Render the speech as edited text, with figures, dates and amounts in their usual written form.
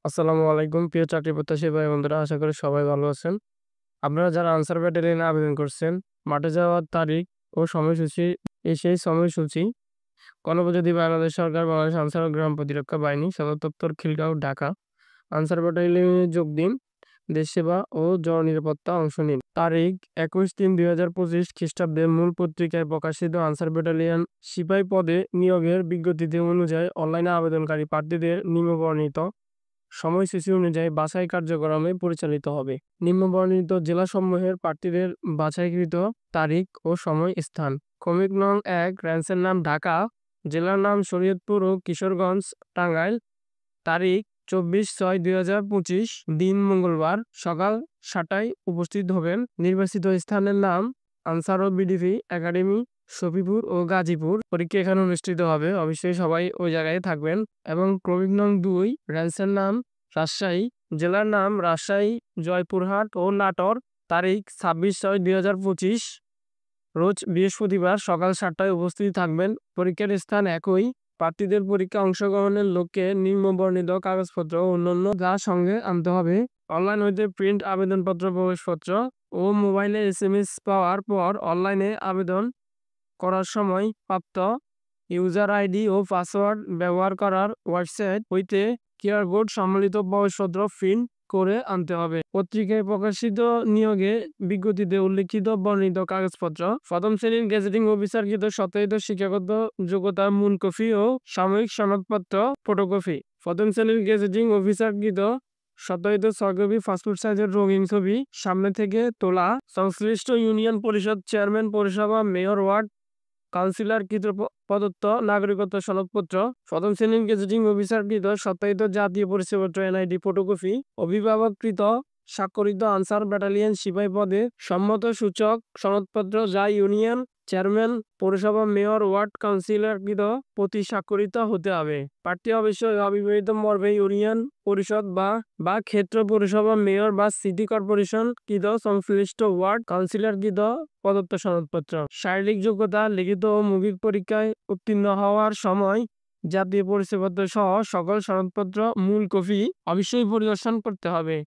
আসসালামু আলাইকুম প্রিয় চাকরি প্রত্যাশী ভাই বন্ধুরা, আশা করি সবাই ভালো আছেন। আপনারা যারা আনসার ব্যাটালিয়নে আবেদন করছেন, মাঠে যাওয়ার তারিখ ও সময়সূচি সেই সময়সূচি কর্মপদ্ধতি বাংলাদেশ সরকার, বাংলাদেশ আনসার ও গ্রাম প্রতিরক্ষা বাহিনী, সদর দপ্তর, খিলগাঁও, ঢাকা। আনসার ব্যাটালিয়নে যোগ দিন, দেশ সেবা ও জননিরাপত্তা অংশ নিন। তারিখ 21/3/2025 খ্রিস্টাব্দে মূল পত্রিকায় প্রকাশিত আনসার ব্যাটালিয়ন সিপাহী পদে নিয়োগের বিজ্ঞপ্তি অনুযায়ী অনলাইনে আবেদনকারী প্রার্থীদের নিম্নবর্ণিত সময়সূচি অনুযায়ী বাছাই কার্যক্রমে পরিচালিত হবে। নিম্নবর্ণিত জেলাসমূহের প্রার্থীদের বাছাইকৃত তারিখ ও সময় স্থান: ক্রমিক নং ১, রেঞ্জের নাম ঢাকা, জেলার নাম শরীয়তপুর ও কিশোরগঞ্জ, টাঙ্গাইল। তারিখ 24/6/2025, দিন মঙ্গলবার, সকাল 7টায় উপস্থিত হবেন। নির্বাচিত স্থানের নাম: আনসার ও বিডিপি একাডেমি, সফিপুর ও গাজীপুর। পরীক্ষা এখানে অনুষ্ঠিত হবে, অবশ্যই সবাই ওই জায়গায় থাকবেন। এবং ক্রমিক নং 2, রেঞ্জের নাম রাজশাহী, জেলার নাম রাজশাহী, জয়পুরহাট ও নাটোর। তারিখ 26/6/2025, রোজ বৃহস্পতিবার, সকাল 7টায় উপস্থিত থাকবেন। পরীক্ষার স্থান একই। প্রার্থীদের পরীক্ষা অংশগ্রহণের লক্ষ্যে নিম্নবর্ণিত কাগজপত্র ও অন্যান্য যা সঙ্গে আনতে হবে: অনলাইন হইতে প্রিন্ট আবেদনপত্র, প্রবেশপত্র ও মোবাইলে SMS পাওয়ার পর অনলাইনে আবেদন করার সময় প্রাপ্ত ইউজার আইডি ও পাসওয়ার্ড ব্যবহার করার ওয়েবসাইট হইতে কিউআর কোড সম্বলিত প্রবেশপত্র প্রিন্ট করে আনতে হবে। পত্রিকায় প্রকাশিত নিয়োগে বিজ্ঞপ্তিতে উল্লিখিত বর্ণিত কাগজপত্র, প্রথম শ্রেণীর গেজেটিং অফিসারকৃত সত্যায়িত শিক্ষাগত যোগ্যতার মূল কপি ও সাময়িক সনদপত্র ফটোকপি, প্রথম শ্রেণীর গেজেটিং অফিসারকৃত সত্যায়িত 6 কপি পাসপোর্ট সাইজের রঙিন ছবি সামনে থেকে তোলা, সংশ্লিষ্ট ইউনিয়ন পরিষদ চেয়ারম্যান, পৌরসভা মেয়র, ওয়ার্ড কাউন্সিলর কৃত প্রদত্ত নাগরিকত্ব সনদপত্র, প্রথম শ্রেণীর গেজেটিং অফিসারকৃত সত্যায়িত জাতীয় পরিচয়পত্র NID ফটোকপি, অভিভাবককৃত স্বাক্ষরিত আনসার ব্যাটালিয়ন সিপাহী পদে সম্মত সূচক সনদপত্র যা ইউনিয়ন চেয়ারম্যান, পৌরসভা মেয়র, ওয়ার্ড কাউন্সিলরকৃত প্রতি স্বাক্ষরিত হতে হবে। প্রার্থী অবশ্যই অবিবাহিত মর্মে ইউনিয়ন পরিষদ বা ক্ষেত্র পৌরসভা মেয়র বা সিটি কর্পোরেশন কৃত সংশ্লিষ্ট ওয়ার্ড কাউন্সিলরকৃত প্রদত্ত সনদপত্র। শারীরিক যোগ্যতা: লিখিত ও মৌখিক পরীক্ষায় উত্তীর্ণ হওয়ার সময় জাতীয় পরিচয়পত্র সহ সকল সনদপত্র মূল কপি অবশ্যই পরিদর্শন করতে হবে।